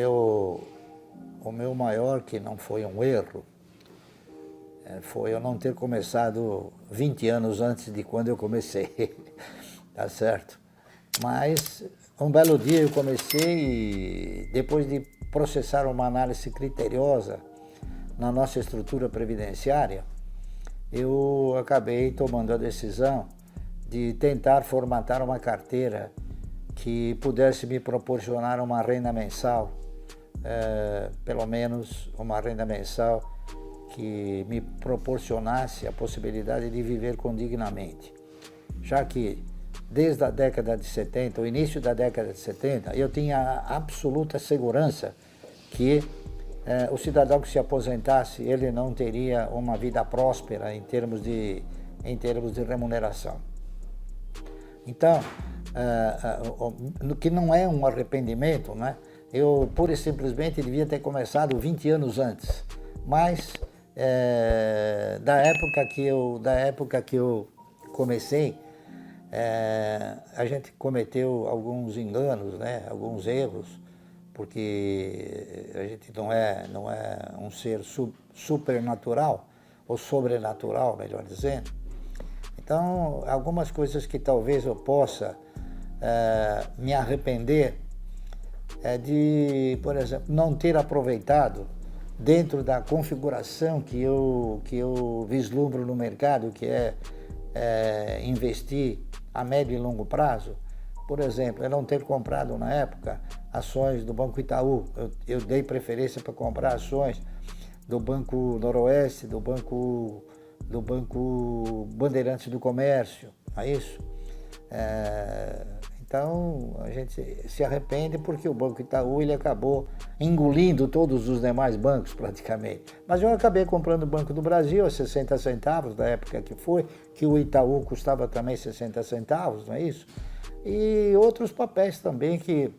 o meu maior, que não foi um erro, foi eu não ter começado 20 anos antes de quando eu comecei, tá certo? Mas um belo dia eu comecei e depois de processar uma análise criteriosa na nossa estrutura previdenciária, eu acabei tomando a decisão de tentar formatar uma carteira que pudesse me proporcionar uma renda mensal, pelo menos uma renda mensal que me proporcionasse a possibilidade de viver condignamente. Já que desde a década de 70, o início da década de 70, eu tinha a absoluta segurança que o cidadão que se aposentasse, ele não teria uma vida próspera em termos de remuneração. Então, que não é um arrependimento, né? Eu pura e simplesmente devia ter começado 20 anos antes, mas da época que eu comecei, a gente cometeu alguns enganos, né? Alguns erros, porque a gente não é um ser supernatural, ou sobrenatural, melhor dizendo. Então, algumas coisas que talvez eu possa me arrepender de, por exemplo, não ter aproveitado dentro da configuração que eu vislumbro no mercado, que é investir a médio e longo prazo. Por exemplo, eu não ter comprado na época ações do Banco Itaú. Eu dei preferência para comprar ações do Banco Noroeste, do Banco Bandeirantes do Comércio, não é isso? Então, a gente se arrepende porque o Banco Itaú ele acabou engolindo todos os demais bancos praticamente. Mas eu acabei comprando o Banco do Brasil a 60 centavos, da época que foi, que o Itaú custava também 60 centavos, não é isso? E outros papéis também que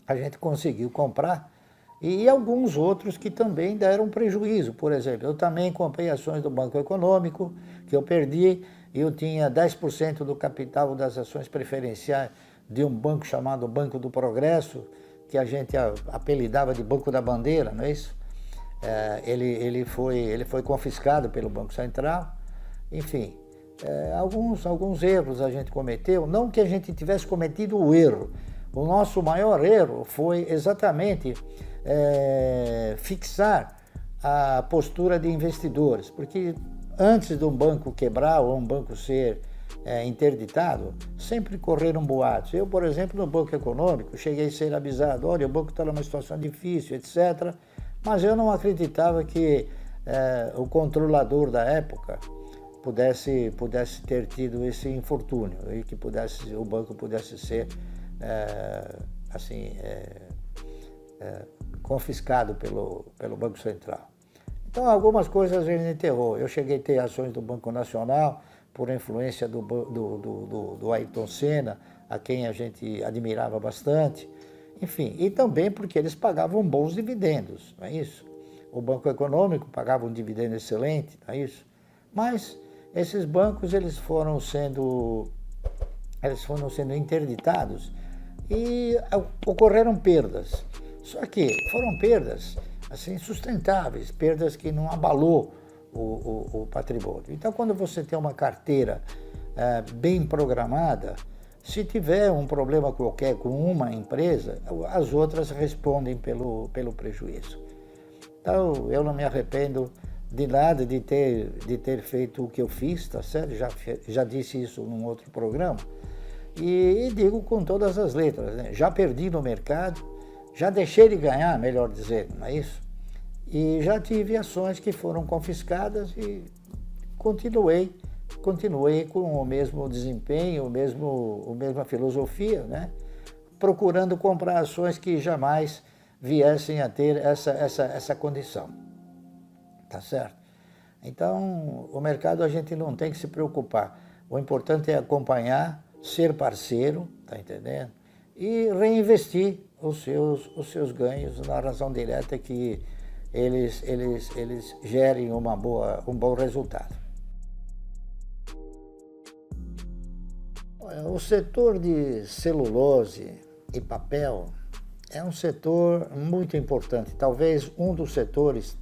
a gente conseguiu comprar e alguns outros que também deram prejuízo. Por exemplo, eu também comprei ações do Banco Econômico, que eu perdi, eu tinha 10% do capital das ações preferenciais de um banco chamado Banco do Progresso, que a gente apelidava de Banco da Bandeira, não é isso? Ele foi confiscado pelo Banco Central, enfim. Alguns erros a gente cometeu, não que a gente tivesse cometido o erro. O nosso maior erro foi exatamente fixar a postura de investidores, porque antes de um banco quebrar ou um banco ser interditado, sempre correram boatos. Eu, por exemplo, no Banco Econômico, cheguei a ser avisado, olha, o banco está numa situação difícil, etc., mas eu não acreditava que o controlador da época pudesse ter tido esse infortúnio e que o banco pudesse ser confiscado pelo Banco Central. Então, algumas coisas a gente errou. Eu cheguei a ter ações do Banco Nacional por influência do Ayrton Senna, a quem a gente admirava bastante. Enfim, e também porque eles pagavam bons dividendos, não é isso? O Banco Econômico pagava um dividendo excelente, não é isso? Mas esses bancos eles foram sendo interditados e ocorreram perdas. Só que foram perdas assim sustentáveis, perdas que não abalou o patrimônio. Então, quando você tem uma carteira bem programada, se tiver um problema qualquer com uma empresa, as outras respondem pelo prejuízo. Então, eu não me arrependo de nada de ter feito o que eu fiz, tá certo? Já disse isso num outro programa. E digo com todas as letras, né? Já perdi no mercado, já deixei de ganhar, melhor dizendo, não é isso? E já tive ações que foram confiscadas e continuei com o mesmo desempenho, a mesma filosofia, né? Procurando comprar ações que jamais viessem a ter essa condição. Tá certo? Então, o mercado a gente não tem que se preocupar. O importante é acompanhar, ser parceiro, tá entendendo? E reinvestir os seus ganhos na razão direta que eles gerem um bom resultado. O setor de celulose e papel é um setor muito importante, talvez um dos setores,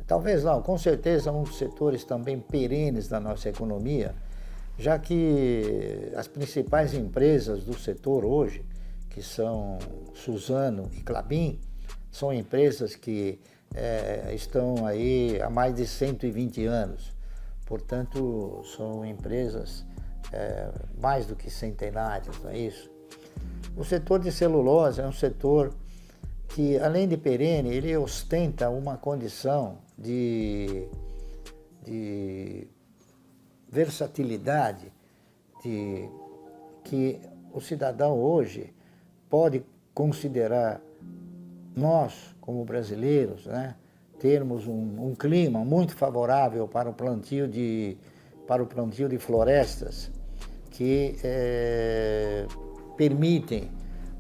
talvez não, com certeza um dos setores também perenes da nossa economia, já que as principais empresas do setor hoje, que são Suzano e Klabin, são empresas que estão aí há mais de 120 anos. Portanto, são empresas mais do que centenárias, não é isso? O setor de celulose é um setor que, além de perene, ele ostenta uma condição de versatilidade que o cidadão hoje pode considerar nós, como brasileiros, né, termos um clima muito favorável para o plantio de florestas que permitem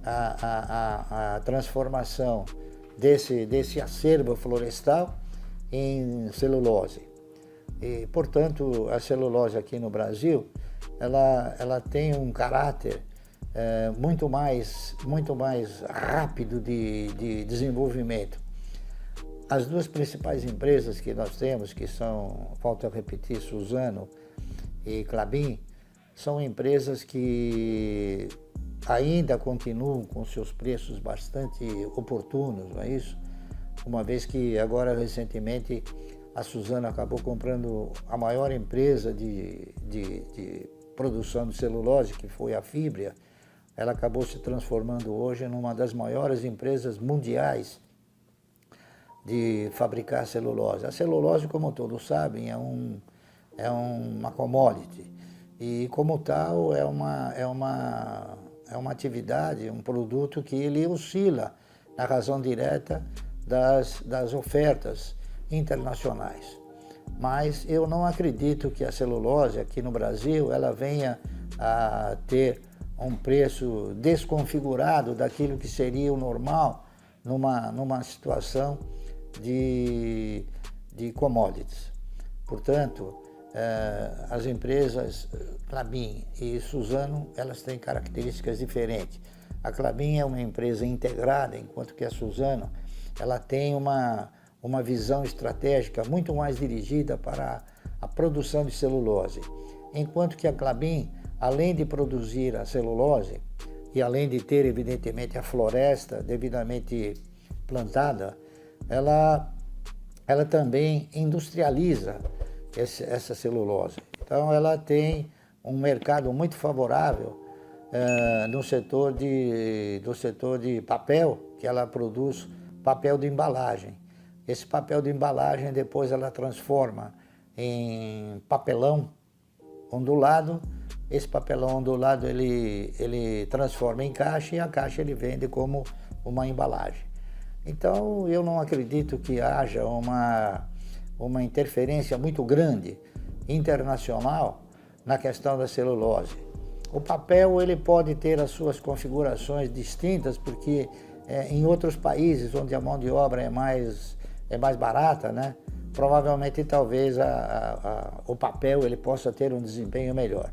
a transformação desse acervo florestal em celulose. E, portanto, a celulose aqui no Brasil, ela tem um caráter muito mais rápido de desenvolvimento. As duas principais empresas que nós temos, que são, volto a repetir, Suzano e Klabin, são empresas que ainda continuam com seus preços bastante oportunos, não é isso? Uma vez que agora, recentemente, a Suzano acabou comprando a maior empresa de produção de celulose, que foi a Fibria. Ela acabou se transformando hoje numa das maiores empresas mundiais de fabricar celulose. A celulose, como todos sabem, é uma commodity e, como tal, é uma atividade, um produto que ele oscila na razão direta das ofertas internacionais. Mas eu não acredito que a celulose aqui no Brasil ela venha a ter um preço desconfigurado daquilo que seria o normal numa situação de commodities. Portanto, as empresas Klabin e Suzano, elas têm características diferentes. A Klabin é uma empresa integrada, enquanto que a Suzano, ela tem uma visão estratégica muito mais dirigida para a produção de celulose. Enquanto que a Klabin, além de produzir a celulose e além de ter, evidentemente, a floresta devidamente plantada, ela também industrializa essa celulose. Então, ela tem um mercado muito favorável do setor de papel, que ela produz papel de embalagem. Esse papel de embalagem depois ela transforma em papelão ondulado. Esse papelão ondulado ele transforma em caixa e a caixa ele vende como uma embalagem. Então eu não acredito que haja uma interferência muito grande internacional na questão da celulose. O papel ele pode ter as suas configurações distintas porque em outros países onde a mão de obra é mais barata, né? Provavelmente talvez o papel ele possa ter um desempenho melhor.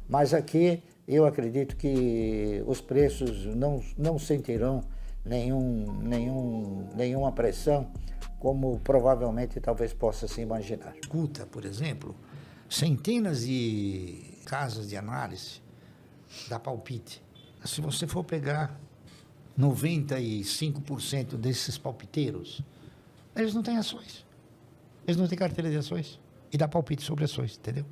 Mas aqui eu acredito que os preços não sentirão nenhuma pressão, como provavelmente talvez possa se imaginar. Escuta, por exemplo, centenas de casas de análise dá palpite. Se você for pegar 95% desses palpiteiros, eles não têm ações. Eles não têm carteira de ações. E dá palpite sobre ações, entendeu?